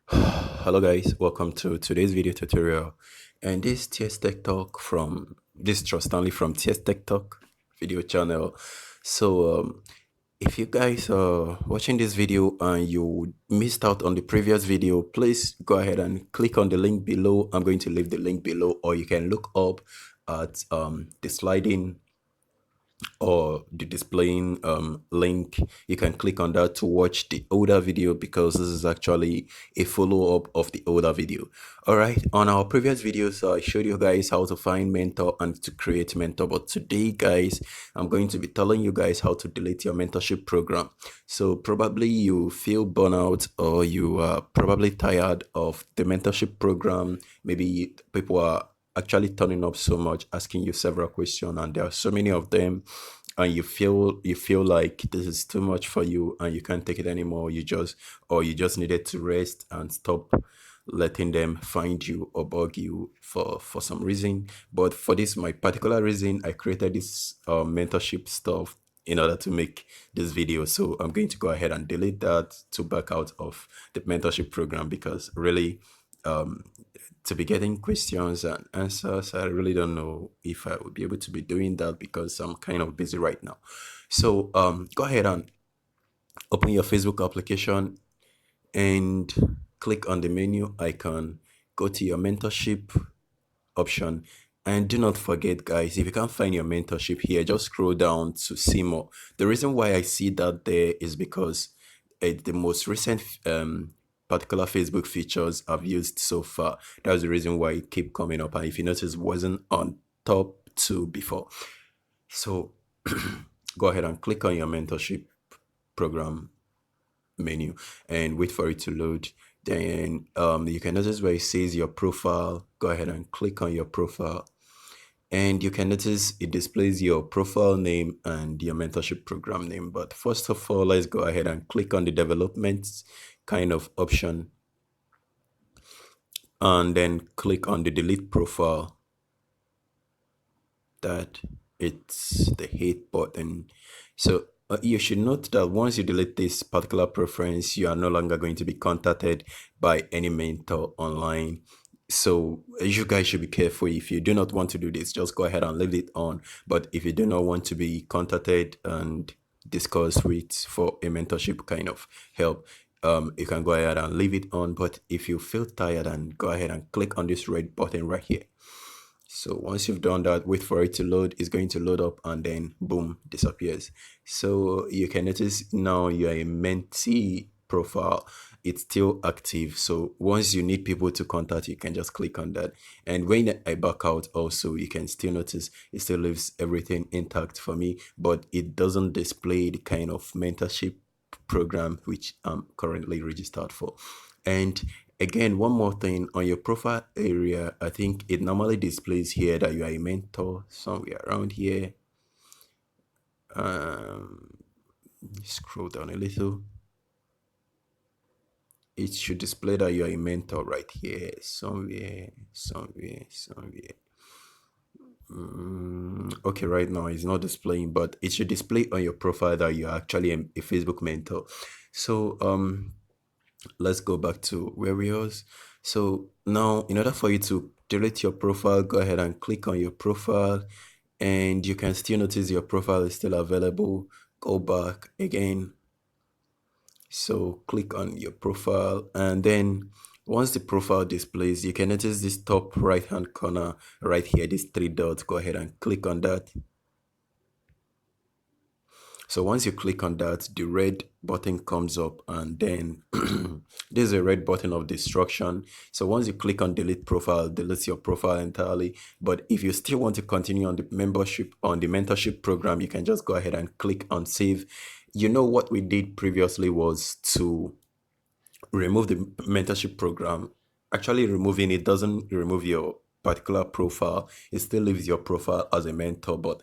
Hello guys, welcome to today's video tutorial. And this TS Tech Talk from this Trust Stanley from TS Tech Talk video channel. So if you guys are watching this video and you missed out on the previous video, please go ahead and click on the link below. I'm going to leave the link below, or you can look up at the sliding or the displaying link. You can click on that to watch the older video, because this is actually a follow-up of the older video. All right, on our previous videos I showed you guys how to find mentor and to create mentor, but today guys I'm going to be telling you guys how to delete your mentorship program. So probably you feel burnout, or you are probably tired of the mentorship program. Maybe people are actually turning up so much, asking you several questions, and there are so many of them, and you feel like this is too much for you and you can't take it anymore. You just needed to rest and stop letting them find you or bug you for some reason. But for this my particular reason, I created this mentorship stuff in order to make this video. So I'm going to go ahead and delete that to back out of the mentorship program, because really, um to be getting questions and answers, I really don't know if I would be able to be doing that, because I'm kind of busy right now. So go ahead and open your Facebook application and click on the menu icon. Go to your mentorship option, and do not forget guys, if you can't find your mentorship here, just scroll down to see more. The reason why I see that there is because the most recent particular Facebook features I've used so far. That's the reason why it keep coming up, and if you notice, it wasn't on top two before. So go ahead and click on your mentorship program menu and wait for it to load. Then you can notice where it says your profile. Go ahead and click on your profile, and you can notice it displays your profile name and your mentorship program name. But first of all, let's go ahead and click on the development kind of option, and then click on the delete profile. That it's the hate button. So you should note that once you delete this particular preference, you are no longer going to be contacted by any mentor online. So you guys should be careful. If you do not want to do this, just go ahead and leave it on. But if you do not want to be contacted and discussed with for a mentorship kind of help, you can go ahead and leave it on. But if you feel tired, and go ahead and click on this red button right here. So once you've done that, wait for it to load. It's going to load up, and then boom, disappears. So you can notice now you are a mentee profile. It's still active. So once you need people to contact, you can just click on that. And when I back out also, you can still notice it still leaves everything intact for me, but it doesn't display the kind of mentorship program which I'm currently registered for. And again, one more thing on your profile area, I think it normally displays here that you are a mentor somewhere around here. Um, Scroll down a little. It should display that you are a mentor right here, somewhere. Okay, right now it's not displaying, but it should display on your profile that you're actually a Facebook mentor. So let's go back to where we was. So now, in order for you to delete your profile, go ahead and click on your profile, and you can still notice your profile is still available. Go back again. So click on your profile, and then once the profile displays, you can notice this top right hand corner right here, these three dots. Go ahead and click on that. So once you click on that, the red button comes up, and then there's a red button of destruction. So once you click on delete profile, deletes your profile entirely. But if you still want to continue on the membership, on the mentorship program, you can just go ahead and click on save. You know what we did previously was to remove the mentorship program. Actually, removing it doesn't remove your particular profile. It still leaves your profile as a mentor, but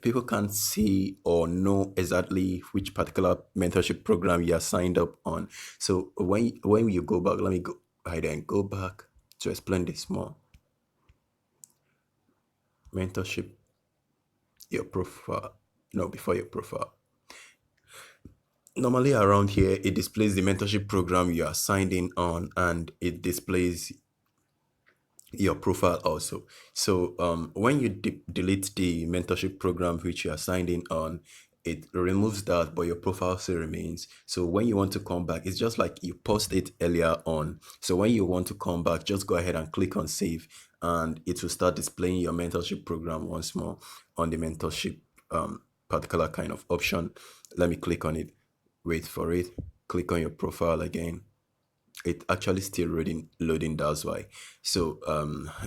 people can't see or know exactly which particular mentorship program you are signed up on. So when you go back, let me go ahead and go back to explain this more. Mentorship, your profile, no, before your profile. Normally around here, it displays the mentorship program you are signed in on, and it displays your profile also. So when you delete the mentorship program which you are signed in on, it removes that, but your profile still remains. So when you want to come back, it's just like you post it earlier on. So when you want to come back, just go ahead and click on save, and it will start displaying your mentorship program once more on the mentorship particular kind of option. Let me click on it. Wait for it. Click on your profile again. It actually still loading, that's why. So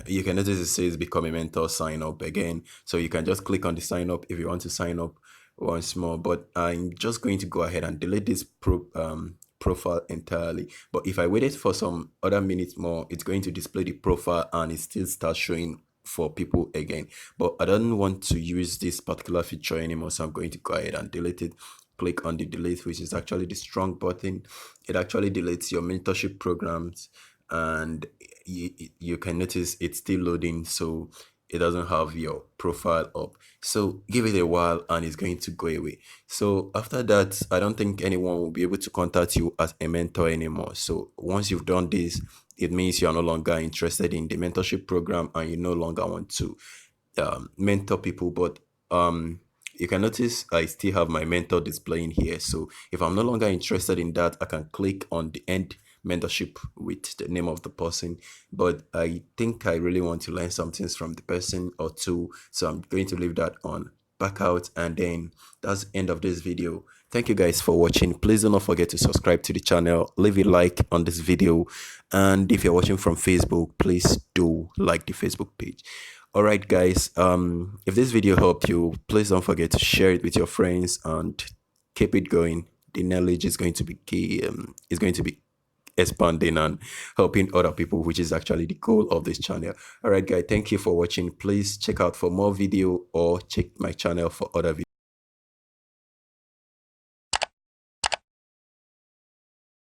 you can notice it says become a mentor, sign up again. So you can just click on the sign up if you want to sign up once more. But I'm just going to go ahead and delete this profile entirely. But if I waited for some other minutes more, it's going to display the profile and it still starts showing for people again. But I don't want to use this particular feature anymore, so I'm going to go ahead and delete it. Click on the delete, which is actually the strong button. It actually deletes your mentorship programs, and you can notice it's still loading, so it doesn't have your profile up. So give it a while and it's going to go away. So after that, I don't think anyone will be able to contact you as a mentor anymore. So once you've done this, it means you're no longer interested in the mentorship program and you no longer want to mentor people. But you can notice I still have my mentor displaying here. So if I'm no longer interested in that, I can click on the end mentorship with the name of the person. But I think I really want to learn some things from the person or two, so I'm going to leave that on. Back out, and then that's the end of this video. Thank you guys for watching. Please do not forget to subscribe to the channel, leave a like on this video, and if you're watching from Facebook, please do like the Facebook page. All right, guys, if this video helped you, please don't forget to share it with your friends and keep it going. The knowledge is going to be key, is going to be expanding and helping other people, which is actually the goal of this channel. All right, guys, thank you for watching. Please check out for more video or check my channel for other videos.